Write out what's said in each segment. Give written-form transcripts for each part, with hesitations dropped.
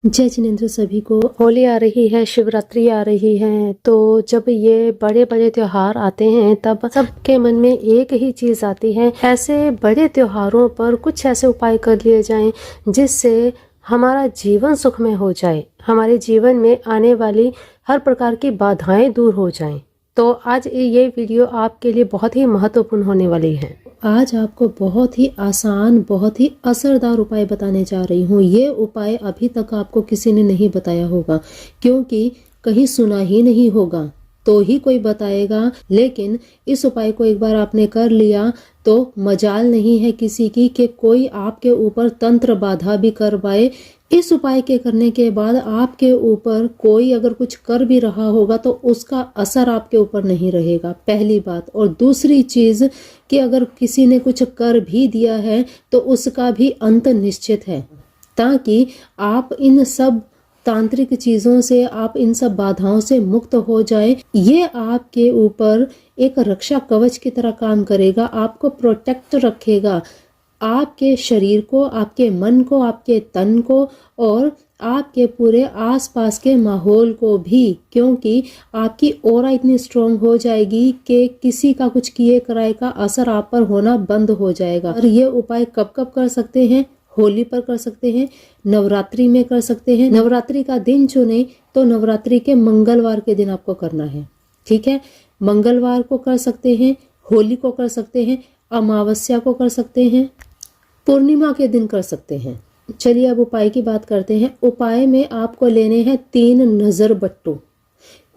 जय जिनेंद्र। सभी को होली आ रही है, शिवरात्रि आ रही है, तो जब ये बड़े बड़े त्योहार आते हैं तब सबके मन में एक ही चीज आती है, ऐसे बड़े त्योहारों पर कुछ ऐसे उपाय कर लिए जाएं जिससे हमारा जीवन सुखमय हो जाए, हमारे जीवन में आने वाली हर प्रकार की बाधाएं दूर हो जाएं। तो आज ये वीडियो आपके लिए बहुत ही महत्वपूर्ण होने वाली है। आज आपको बहुत ही आसान, बहुत ही असरदार उपाय बताने जा रही हूँ। ये उपाय अभी तक आपको किसी ने नहीं बताया होगा, क्योंकि कहीं सुना ही नहीं होगा तो ही कोई बताएगा। लेकिन इस उपाय को एक बार आपने कर लिया तो मजाल नहीं है किसी की कि कोई आपके ऊपर तंत्र बाधा भी करवाए। इस उपाय के करने के बाद आपके ऊपर कोई अगर कुछ कर भी रहा होगा तो उसका असर आपके ऊपर नहीं रहेगा, पहली बात। और दूसरी चीज कि अगर किसी ने कुछ कर भी दिया है तो उसका भी अंत निश्चित है, ताकि आप इन सब तांत्रिक चीजों से, आप इन सब बाधाओं से मुक्त हो जाए। ये आपके ऊपर एक रक्षा कवच की तरह काम करेगा, आपको प्रोटेक्ट रखेगा, आपके शरीर को, आपके मन को, आपके तन को और आपके पूरे आसपास के माहौल को भी, क्योंकि आपकी ऑरा इतनी स्ट्रांग हो जाएगी कि किसी का कुछ किए कराए का असर आप पर होना बंद हो जाएगा। और ये उपाय कब कब कर सकते हैं? होली पर कर सकते हैं, नवरात्रि में कर सकते हैं। नवरात्रि का दिन चुने तो नवरात्रि के मंगलवार के दिन आपको करना है, ठीक है? मंगलवार को कर सकते हैं, होली को कर सकते हैं, अमावस्या को कर सकते हैं, पूर्णिमा के दिन कर सकते हैं। चलिए अब उपाय की बात करते हैं। उपाय में आपको लेने हैं 3 नजर बट्टू।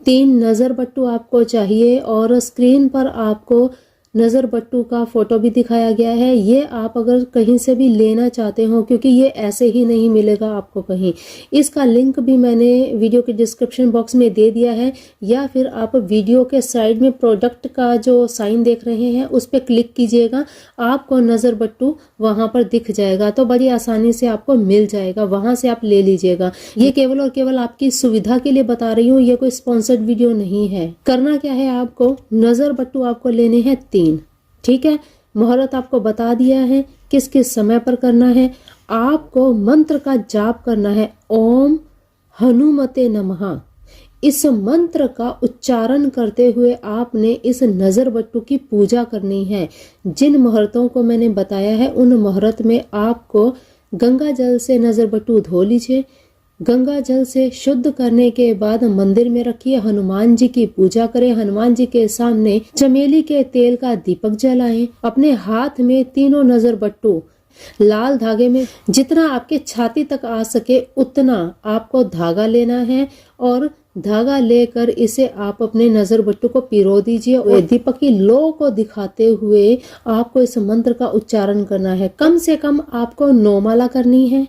3 नजर बट्टू आपको चाहिए और स्क्रीन पर आपको नजर बट्टू का फोटो भी दिखाया गया है। ये आप अगर कहीं से भी लेना चाहते हो, क्योंकि ये ऐसे ही नहीं मिलेगा आपको कहीं, इसका लिंक भी मैंने वीडियो के डिस्क्रिप्शन बॉक्स में दे दिया है, या फिर आप वीडियो के साइड में प्रोडक्ट का जो साइन देख रहे हैं उस पर क्लिक कीजिएगा, आपको नजर बट्टू वहां पर दिख जाएगा, तो बड़ी आसानी से आपको मिल जाएगा, वहां से आप ले लीजिएगा। ये केवल और केवल आपकी सुविधा के लिए बता रही हूँ, ये कोई स्पॉन्सर्ड वीडियो नहीं है। करना क्या है, आपको नजर बट्टू आपको लेने हैं 3, ठीक है? मुहूर्त आपको बता दिया है, किस किस समय पर करना है। आपको मंत्र का जाप करना है, ओम हनुमते नमः। इस मंत्र का उच्चारण करते हुए आपने इस नजर बट्टू की पूजा करनी है। जिन मुहूर्तों को मैंने बताया है उन मुहूर्त में आपको गंगा जल से नजर बट्टू धो लीजिए। गंगा जल से शुद्ध करने के बाद मंदिर में रखिए, हनुमान जी की पूजा करें, हनुमान जी के सामने चमेली के तेल का दीपक जलाएं। अपने हाथ में तीनों नजर बट्टू लाल धागे में जितना आपके छाती तक आ सके उतना आपको धागा लेना है, और धागा लेकर इसे आप अपने नजर बट्टू को पिरो दीजिए और दीपक की लो को दिखाते हुए आपको इस मंत्र का उच्चारण करना है। कम से कम आपको 9 माला करनी है,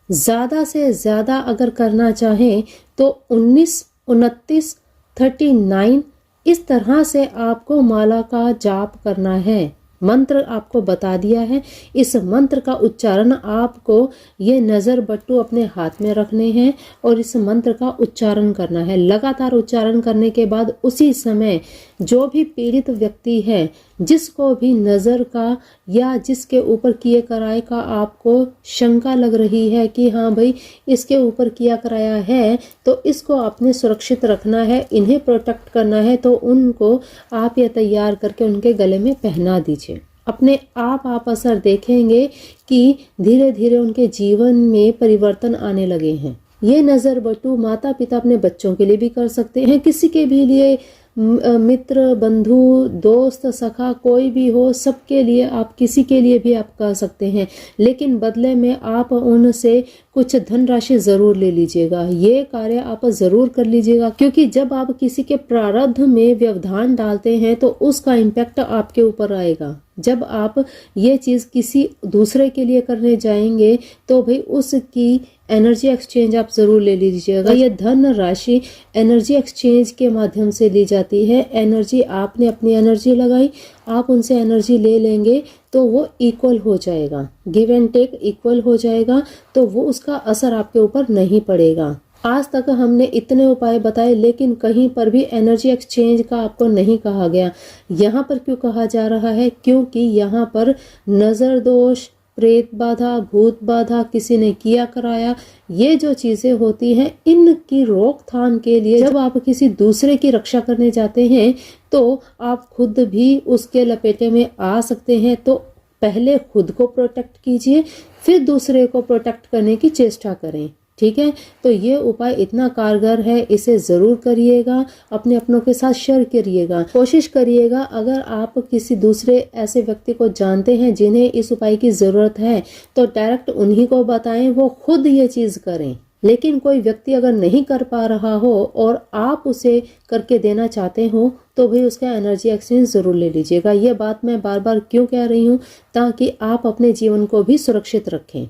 ज्यादा से ज्यादा अगर करना चाहें तो 19, 29, 39 इस तरह से आपको माला का जाप करना है। मंत्र आपको बता दिया है, इस मंत्र का उच्चारण आपको ये नजर बट्टू अपने हाथ में रखने हैं और इस मंत्र का उच्चारण करना है। लगातार उच्चारण करने के बाद उसी समय जो भी पीड़ित व्यक्ति है, जिसको भी नजर का या जिसके ऊपर किए कराए का आपको शंका लग रही है कि हाँ भाई इसके ऊपर किया कराया है, तो इसको आपने सुरक्षित रखना है, इन्हें प्रोटेक्ट करना है, तो उनको आप ये तैयार करके उनके गले में पहना दीजिए। अपने आप असर देखेंगे कि धीरे धीरे उनके जीवन में परिवर्तन आने लगे हैं। ये नजर बट्टू माता पिता अपने बच्चों के लिए भी कर सकते हैं, किसी के भी लिए, मित्र, बंधु, दोस्त, सखा, कोई भी हो, सबके लिए आप, किसी के लिए भी आप कर सकते हैं। लेकिन बदले में आप उनसे कुछ धनराशि जरूर ले लीजिएगा। ये कार्य आप जरूर कर लीजिएगा, क्योंकि जब आप किसी के प्रारब्ध में व्यवधान डालते हैं तो उसका इम्पैक्ट आपके ऊपर आएगा। जब आप ये चीज किसी दूसरे के लिए करने जाएंगे तो भाई उसकी एनर्जी एक्सचेंज आप जरूर ले लीजिएगा। ये धन राशि एनर्जी एक्सचेंज के माध्यम से ली जाती है। एनर्जी, आपने अपनी एनर्जी लगाई, आप उनसे एनर्जी ले लेंगे तो वो इक्वल हो जाएगा, गिव एंड टेक इक्वल हो जाएगा, तो वो उसका असर आपके ऊपर नहीं पड़ेगा। आज तक हमने इतने उपाय बताए, लेकिन कहीं पर भी एनर्जी एक्सचेंज का आपको नहीं कहा गया। यहाँ पर क्यों कहा जा रहा है? क्योंकि यहाँ पर नजर दोष, प्रेत बाधा, भूत बाधा, किसी ने किया कराया, ये जो चीजें होती हैं इनकी रोकथाम के लिए जब आप किसी दूसरे की रक्षा करने जाते हैं तो आप खुद भी उसके लपेटे में आ सकते हैं। तो पहले खुद को प्रोटेक्ट कीजिए, फिर दूसरे को प्रोटेक्ट करने की चेष्टा करें। ठीक है, तो ये उपाय इतना कारगर है, इसे जरूर करिएगा, अपने अपनों के साथ शेयर करिएगा। कोशिश करिएगा अगर आप किसी दूसरे ऐसे व्यक्ति को जानते हैं जिन्हें इस उपाय की जरूरत है तो डायरेक्ट उन्हीं को बताएं, वो खुद ये चीज करें। लेकिन कोई व्यक्ति अगर नहीं कर पा रहा हो और आप उसे करके देना चाहते हो तो भी उसका एनर्जी एक्सचेंज जरूर ले लीजिएगा। ये बात मैं बार बार क्यों कह रही हूँ, ताकि आप अपने जीवन को भी सुरक्षित रखें।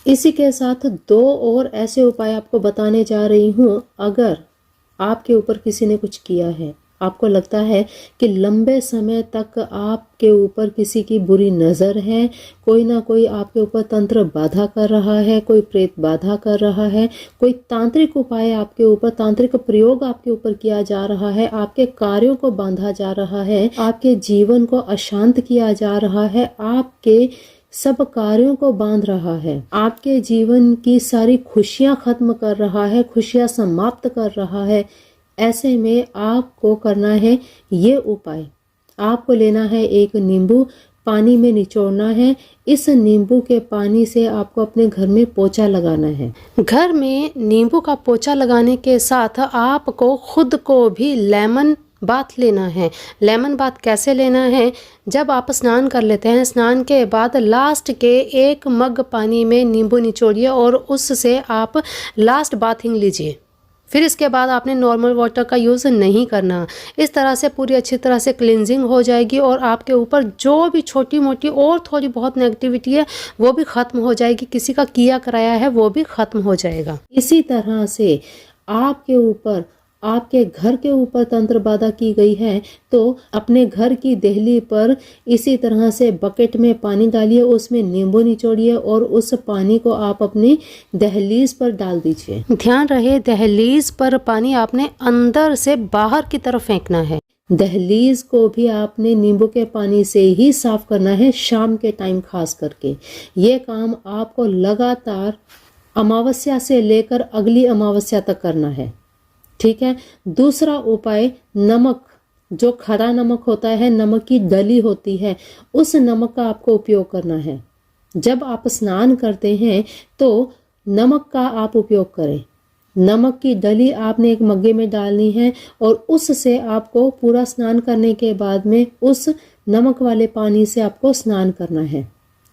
इसी के साथ 2 और ऐसे उपाय आपको बताने जा रही हूँ। अगर आपके ऊपर किसी ने कुछ किया है, आपको लगता है कि लंबे समय तक आपके ऊपर किसी की बुरी नज़र है, कोई ना कोई आपके ऊपर तंत्र बाधा कर रहा है, कोई प्रेत बाधा कर रहा है, कोई तांत्रिक उपाय आपके ऊपर, तांत्रिक प्रयोग आपके ऊपर किया जा रहा है, आपके कार्यों को बांधा जा रहा है, आपके जीवन को अशांत किया जा रहा है, आपके सब कार्यों को बांध रहा है, आपके जीवन की सारी खुशियां खत्म कर रहा है, खुशियां समाप्त कर रहा है, ऐसे में आपको करना है ये उपाय। आपको लेना है एक नींबू, पानी में निचोड़ना है। इस नींबू के पानी से आपको अपने घर में पोछा लगाना है। घर में नींबू का पोछा लगाने के साथ आपको खुद को भी लेमन बाथ लेना है। लेमन बाथ कैसे लेना है, जब आप स्नान कर लेते हैं, स्नान के बाद लास्ट के 1 मग पानी में नींबू निचोड़िए और उससे आप लास्ट बाथिंग लीजिए। फिर इसके बाद आपने नॉर्मल वाटर का यूज़ नहीं करना। इस तरह से पूरी अच्छी तरह से क्लिनजिंग हो जाएगी और आपके ऊपर जो भी छोटी मोटी और थोड़ी बहुत नेगेटिविटी है वो भी ख़त्म हो जाएगी, किसी का किया कराया है वो भी ख़त्म हो जाएगा। इसी तरह से आपके ऊपर, आपके घर के ऊपर तंत्र बाधा की गई है तो अपने घर की देहली पर इसी तरह से बकेट में पानी डालिए, उसमें नींबू निचोड़िए और उस पानी को आप अपनी दहलीज पर डाल दीजिए। ध्यान रहे दहलीज पर पानी आपने अंदर से बाहर की तरफ फेंकना है। दहलीज को भी आपने नींबू के पानी से ही साफ करना है, शाम के टाइम खास करके। ये काम आपको लगातार अमावस्या से लेकर अगली अमावस्या तक करना है। ठीक है। दूसरा उपाय, नमक, जो खड़ा नमक होता है, नमक की डली होती है, उस नमक का आपको उपयोग करना है। जब आप स्नान करते हैं तो नमक का आप उपयोग करें। नमक की डली आपने एक मग्गे में डालनी है और उससे आपको पूरा स्नान करने के बाद में उस नमक वाले पानी से आपको स्नान करना है,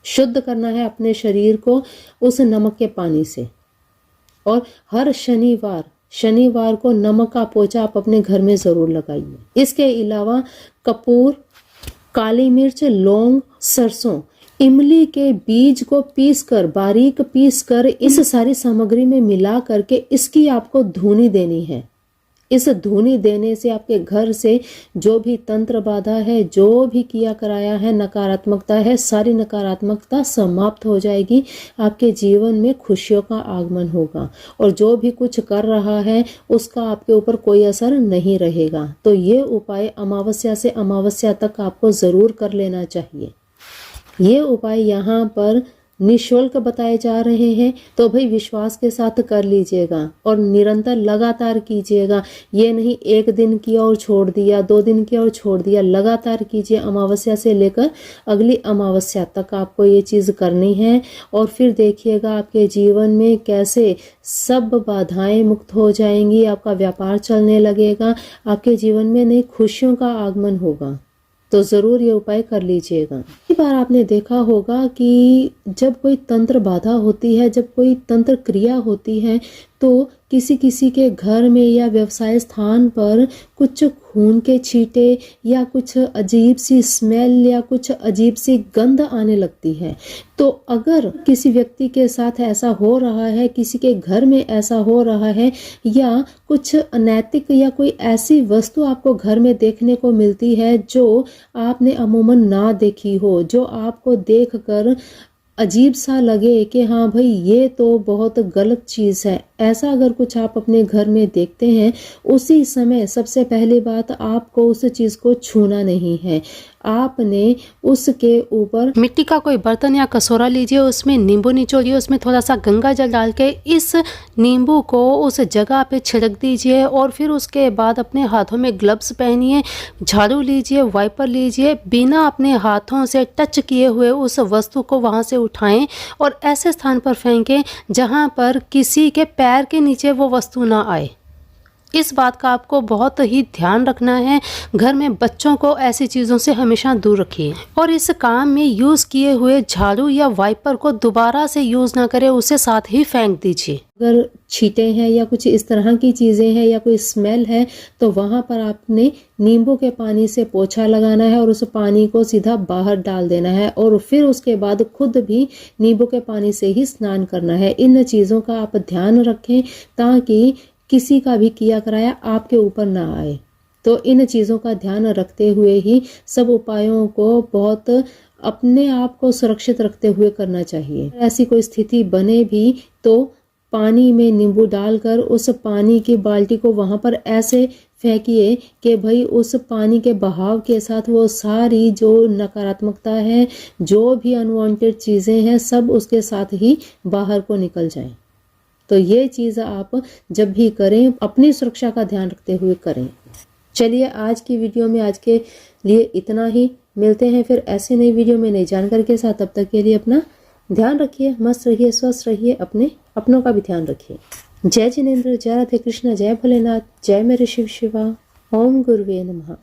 शुद्ध करना है अपने शरीर को उस नमक के पानी से। और हर शनिवार को नमक का पोछा आप अपने घर में जरूर लगाइए। इसके अलावा कपूर, काली मिर्च, लौंग, सरसों, इमली के बीज को पीसकर, बारीक पीसकर इस सारी सामग्री में मिला करके इसकी आपको धुनी देनी है। इस धुनी देने से आपके घर से जो भी तंत्र बाधा है, जो भी किया कराया है, नकारात्मकता है, सारी नकारात्मकता समाप्त हो जाएगी। आपके जीवन में खुशियों का आगमन होगा और जो भी कुछ कर रहा है उसका आपके ऊपर कोई असर नहीं रहेगा। तो ये उपाय अमावस्या से अमावस्या तक आपको जरूर कर लेना चाहिए। ये उपाय यहाँ पर निःशुल्क बताए जा रहे हैं, तो भाई विश्वास के साथ कर लीजिएगा और निरंतर लगातार कीजिएगा। ये नहीं 1 दिन किया और छोड़ दिया, 2 दिन किया और छोड़ दिया, लगातार कीजिए। अमावस्या से लेकर अगली अमावस्या तक आपको ये चीज़ करनी है और फिर देखिएगा आपके जीवन में कैसे सब बाधाएं मुक्त हो जाएंगी, आपका व्यापार चलने लगेगा, आपके जीवन में नई खुशियों का आगमन होगा। तो ज़रूर ये उपाय कर लीजिएगा। कई बार आपने देखा होगा कि जब कोई तंत्र बाधा होती है, जब कोई तंत्र क्रिया होती है तो किसी किसी के घर में या व्यवसाय स्थान पर कुछ खून के छींटे या कुछ अजीब सी स्मेल या कुछ अजीब सी गंध आने लगती है। तो अगर किसी व्यक्ति के साथ ऐसा हो रहा है, किसी के घर में ऐसा हो रहा है या कुछ अनैतिक या कोई ऐसी वस्तु आपको घर में देखने को मिलती है जो आपने अमूमन ना देखी हो, जो आपको देखकर अजीब सा लगे कि हाँ भाई ये तो बहुत गलत चीज़ है, ऐसा अगर कुछ आप अपने घर में देखते हैं, उसी समय सबसे पहली बात आपको उस चीज को छूना नहीं है। आपने उसके ऊपर मिट्टी का कोई बर्तन या कटोरा लीजिए, उसमें नींबू निचोड़िए, उसमें थोड़ा सा गंगा जल डाल के इस नींबू को उस जगह पे छिड़क दीजिए और फिर उसके बाद अपने हाथों में ग्लव्स पहनिए, झाड़ू लीजिए, वाइपर लीजिए, बिना अपने हाथों से टच किए हुए उस वस्तु को वहां से उठाएं और ऐसे स्थान पर फेंकें जहां पर किसी के पैर के नीचे वो वस्तु ना आए। इस बात का आपको बहुत ही ध्यान रखना है। घर में बच्चों को ऐसी चीज़ों से हमेशा दूर रखिए और इस काम में यूज़ किए हुए झाड़ू या वाइपर को दोबारा से यूज़ ना करें, उसे साथ ही फेंक दीजिए। अगर छींटे हैं या कुछ इस तरह की चीज़ें हैं या कोई स्मेल है तो वहाँ पर आपने नींबू के पानी से पोछा लगाना है और उस पानी को सीधा बाहर डाल देना है और फिर उसके बाद खुद भी नींबू के पानी से ही स्नान करना है। इन चीज़ों का आप ध्यान रखें ताकि किसी का भी किया कराया आपके ऊपर ना आए। तो इन चीज़ों का ध्यान रखते हुए ही सब उपायों को बहुत अपने आप को सुरक्षित रखते हुए करना चाहिए। ऐसी कोई स्थिति बने भी तो पानी में नींबू डालकर उस पानी की बाल्टी को वहां पर ऐसे फेंकिए कि भाई उस पानी के बहाव के साथ वो सारी जो नकारात्मकता है, जो भी अनवांटेड चीज़ें हैं, सब उसके साथ ही बाहर को निकल जाएं। तो ये चीज़ आप जब भी करें अपनी सुरक्षा का ध्यान रखते हुए करें। चलिए आज की वीडियो में आज के लिए इतना ही। मिलते हैं फिर ऐसे नई वीडियो में नई जानकारी के साथ। तब तक के लिए अपना ध्यान रखिए, मस्त रहिए, स्वस्थ रहिए, अपनों का भी ध्यान रखिए। जय जिनेंद्र, जय राधे कृष्ण, जय भोलेनाथ, जय मेरे शिव शिवा, ओम गुरुवे नमः।